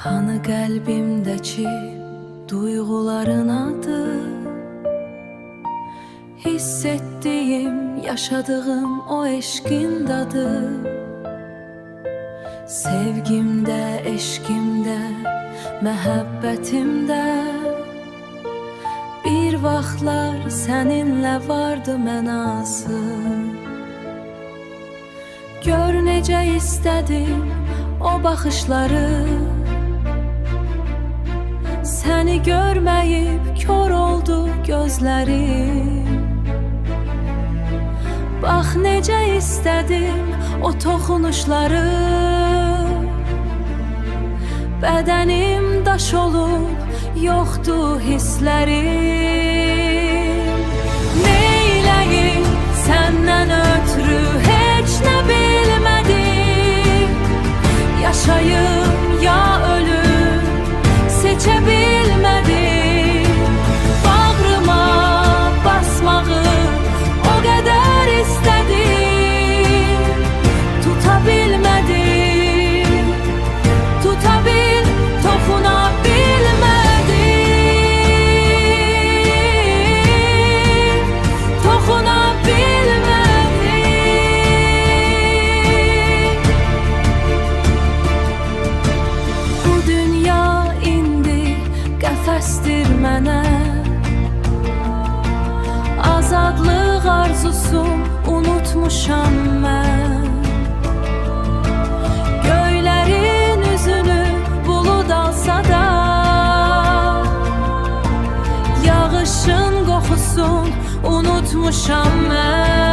Hanı qəlbimdəki duyğuların adı, hiss etdiyim, yaşadığım o eşqin dadı. Sevgimdə, eşqimdə, məhəbbətimdə bir vaxtlar səninlə vardı mənası. Gör necə istədim o baxışları, səni görməyib kör oldu gözlərim. Bax necə istədim o toxunuşları, bədənim daş olub yoxdur hisslərim. Neyləyim səndən ötürü heç nə bilmədim, yaşayım ya ölüm seçə bilmədim. Bağrıma basmağı o qədər istədim, tuta bilmədim, tuta bil, toxuna bilmədim, toxuna bilmədim. Bu dünya indi qəfəsdir mənə, azadlıq arzusum unutmuşam mən. Göylərin üzünü bulud alsa da, yağışın qoxusun unutmuşam mən.